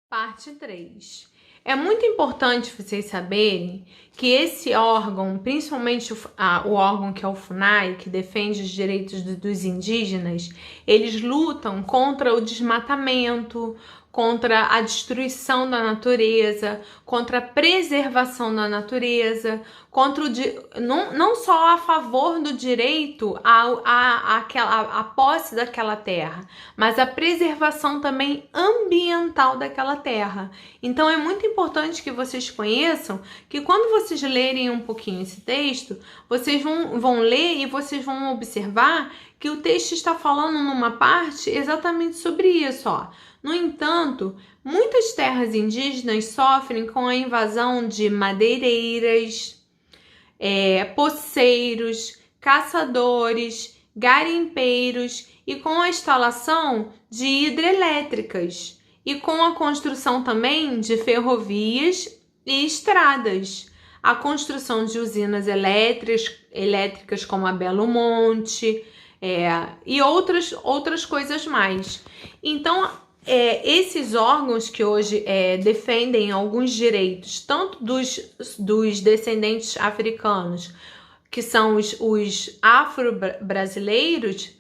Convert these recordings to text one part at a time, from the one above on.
Parte 3. É muito importante vocês saberem que esse órgão, principalmente o órgão que é o FUNAI, que defende os direitos dos indígenas, eles lutam contra o desmatamento, contra a destruição da natureza, contra a preservação da natureza, contra não só a favor do direito à posse daquela terra, mas a preservação também ambiental daquela terra. Então é muito importante que vocês conheçam que quando vocês lerem um pouquinho esse texto, vocês vão ler e vocês vão observar que o texto está falando numa parte exatamente sobre isso, ó. No entanto, muitas terras indígenas sofrem com a invasão de madeireiras, poceiros, caçadores, garimpeiros e com a instalação de hidrelétricas e com a construção também de ferrovias e estradas, a construção de usinas elétricas como a Belo Monte e outras coisas mais. Então, esses órgãos que hoje defendem alguns direitos, tanto dos descendentes africanos, que são os afro-brasileiros,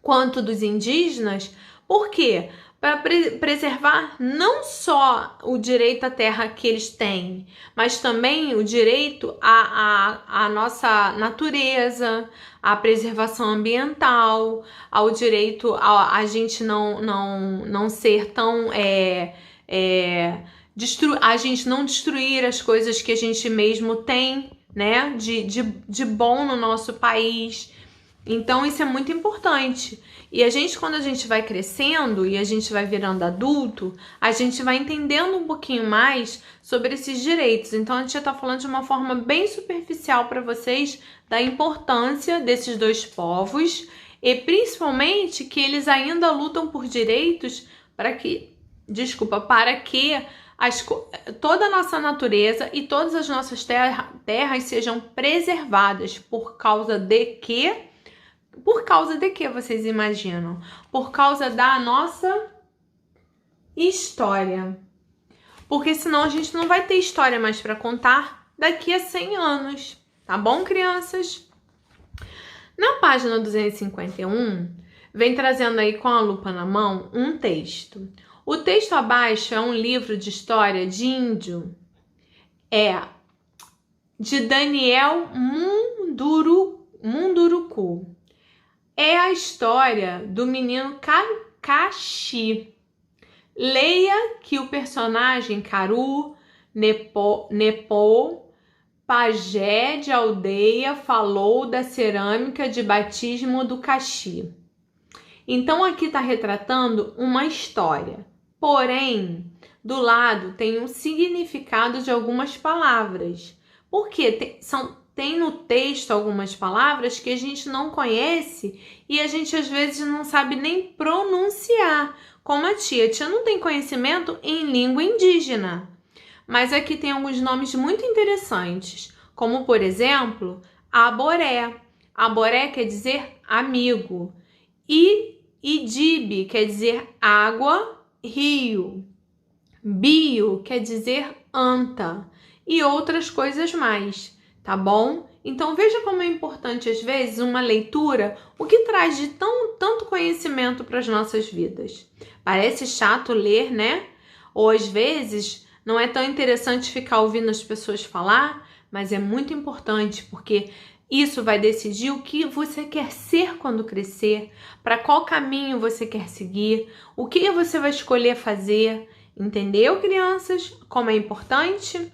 quanto dos indígenas, por quê? Para preservar não só o direito à terra que eles têm, mas também o direito à nossa natureza, à preservação ambiental, ao direito a gente não ser tão a gente não destruir as coisas que a gente mesmo tem, né, de bom no nosso país. Então isso é muito importante. E quando a gente vai crescendo e a gente vai virando adulto, a gente vai entendendo um pouquinho mais sobre esses direitos. Então a gente já está falando de uma forma bem superficial para vocês da importância desses dois povos e principalmente que eles ainda lutam por direitos para que toda a nossa natureza e todas as nossas terras sejam preservadas. Por causa de quê? Por causa de que vocês imaginam? Por causa da nossa história. Porque senão a gente não vai ter história mais para contar daqui a 100 anos. Tá bom, crianças? Na página 251, vem trazendo aí com a lupa na mão um texto. O texto abaixo é um livro de história de índio. De Daniel Munduruku. É a história do menino Caxi. Leia que o personagem Caru, Nepô, pajé de aldeia, falou da cerâmica de batismo do Caxi. Então aqui está retratando uma história. Porém, do lado tem um significado de algumas palavras. Porque tem no texto algumas palavras que a gente não conhece e a gente às vezes não sabe nem pronunciar, como a tia. A tia não tem conhecimento em língua indígena. Mas aqui tem alguns nomes muito interessantes, como por exemplo, aboré. Aboré quer dizer amigo. E Idibe quer dizer água, rio. Bio quer dizer anta. E outras coisas mais. Tá bom? Então veja como é importante às vezes uma leitura, o que traz de tanto conhecimento para as nossas vidas. Parece chato ler, né? Ou às vezes não é tão interessante ficar ouvindo as pessoas falar, mas é muito importante porque isso vai decidir o que você quer ser quando crescer, para qual caminho você quer seguir, o que você vai escolher fazer. Entendeu, crianças? Como é importante?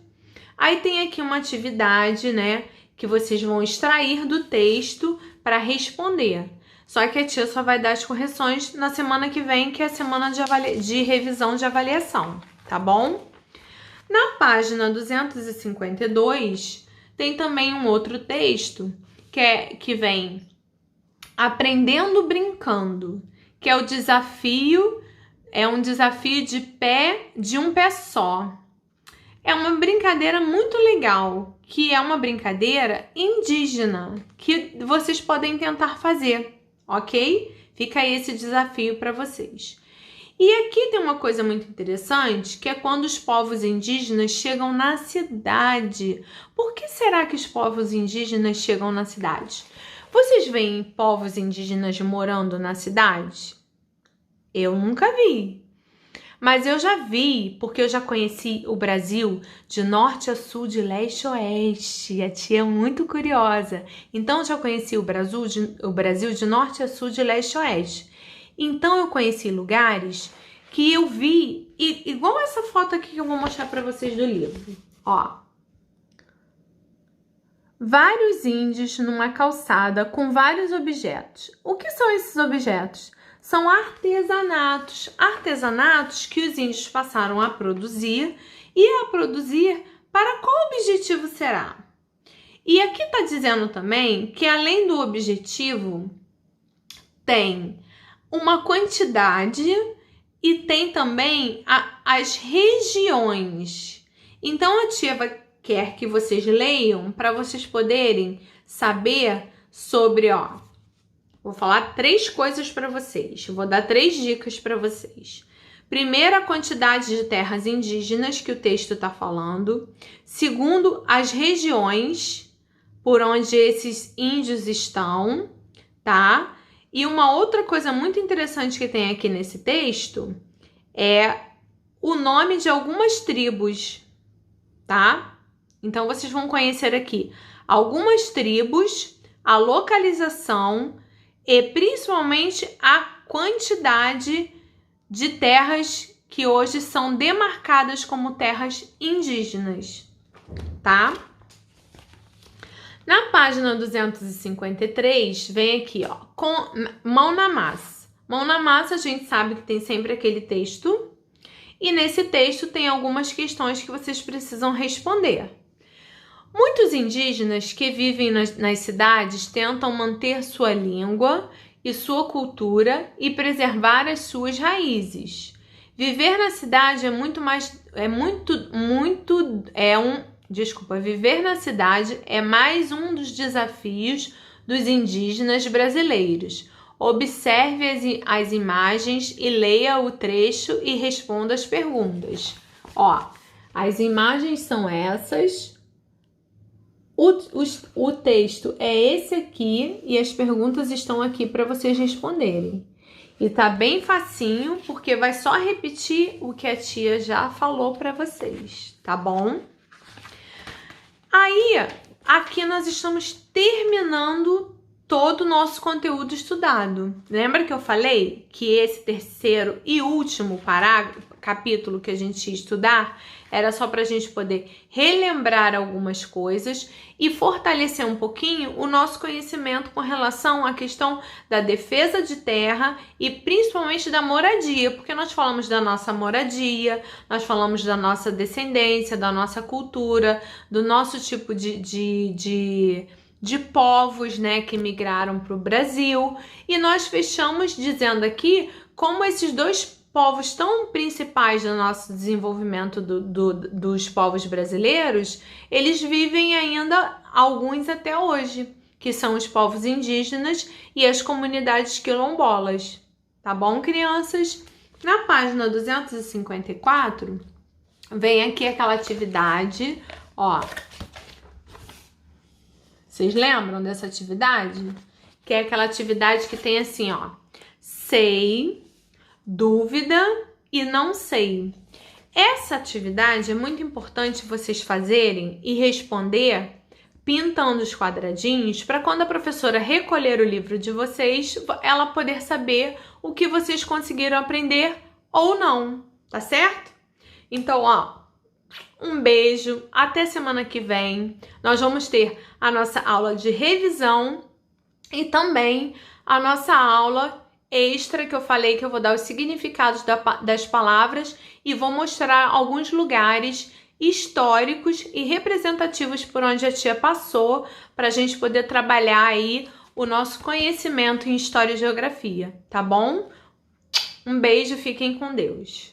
Aí tem aqui uma atividade, né, que vocês vão extrair do texto para responder. Só que a tia só vai dar as correções na semana que vem, que é a semana de revisão de avaliação, tá bom? Na página 252, tem também um outro texto que vem Aprendendo Brincando, que é um desafio de um pé só. é uma brincadeira muito legal, que é uma brincadeira indígena, que vocês podem tentar fazer, ok? Fica aí esse desafio para vocês. E aqui tem uma coisa muito interessante, que é quando os povos indígenas chegam na cidade. Por que será que os povos indígenas chegam na cidade? Vocês veem povos indígenas morando na cidade? Eu nunca vi. Mas eu já vi, porque eu já conheci o Brasil de norte a sul, de leste a oeste. A tia é muito curiosa. Então, eu já conheci o Brasil de norte a sul, de leste a oeste. Então, eu conheci lugares que eu vi, igual essa foto aqui que eu vou mostrar para vocês do livro. Ó. Vários índios numa calçada com vários objetos. O que são esses objetos? São artesanatos. Artesanatos que os índios passaram a produzir para qual objetivo será? E aqui está dizendo também que além do objetivo, tem uma quantidade e tem também as regiões. Então a tia quer que vocês leiam para vocês poderem saber sobre, ó. Vou falar 3 coisas para vocês. Vou dar 3 dicas para vocês. Primeiro, a quantidade de terras indígenas que o texto está falando. Segundo, as regiões por onde esses índios estão, tá? E uma outra coisa muito interessante que tem aqui nesse texto é o nome de algumas tribos, tá? Então, vocês vão conhecer aqui algumas tribos, a localização e principalmente a quantidade de terras que hoje são demarcadas como terras indígenas, tá? Na página 253, vem aqui, ó, com mão na massa. Mão na massa, a gente sabe que tem sempre aquele texto, e nesse texto tem algumas questões que vocês precisam responder. Muitos indígenas que vivem nas cidades tentam manter sua língua e sua cultura e preservar as suas raízes. Viver na cidade viver na cidade é mais um dos desafios dos indígenas brasileiros. Observe as imagens e leia o trecho e responda as perguntas. Ó, as imagens são essas. O texto é esse aqui e as perguntas estão aqui para vocês responderem. E tá bem facinho, porque vai só repetir o que a tia já falou para vocês, tá bom? Aí, aqui nós estamos terminando todo o nosso conteúdo estudado. Lembra que eu falei que esse terceiro e último capítulo que a gente ia estudar era só para a gente poder relembrar algumas coisas e fortalecer um pouquinho o nosso conhecimento com relação à questão da defesa de terra e principalmente da moradia, porque nós falamos da nossa moradia, nós falamos da nossa descendência, da nossa cultura, do nosso tipo de povos, né, que migraram para o Brasil. E nós fechamos dizendo aqui como esses dois povos tão principais do nosso desenvolvimento dos povos brasileiros, eles vivem ainda, alguns até hoje, que são os povos indígenas e as comunidades quilombolas. Tá bom, crianças? Na página 254, vem aqui aquela atividade, ó. Vocês lembram dessa atividade? Que é aquela atividade que tem assim, ó. Sei, dúvida e não sei. Essa atividade é muito importante vocês fazerem e responder pintando os quadradinhos para quando a professora recolher o livro de vocês, ela poder saber o que vocês conseguiram aprender ou não, tá certo? Então, ó, um beijo, até semana que vem. Nós vamos ter a nossa aula de revisão e também a nossa aula extra que eu falei que eu vou dar os significados das palavras e vou mostrar alguns lugares históricos e representativos por onde a tia passou para a gente poder trabalhar aí o nosso conhecimento em História e Geografia, tá bom? Um beijo, fiquem com Deus.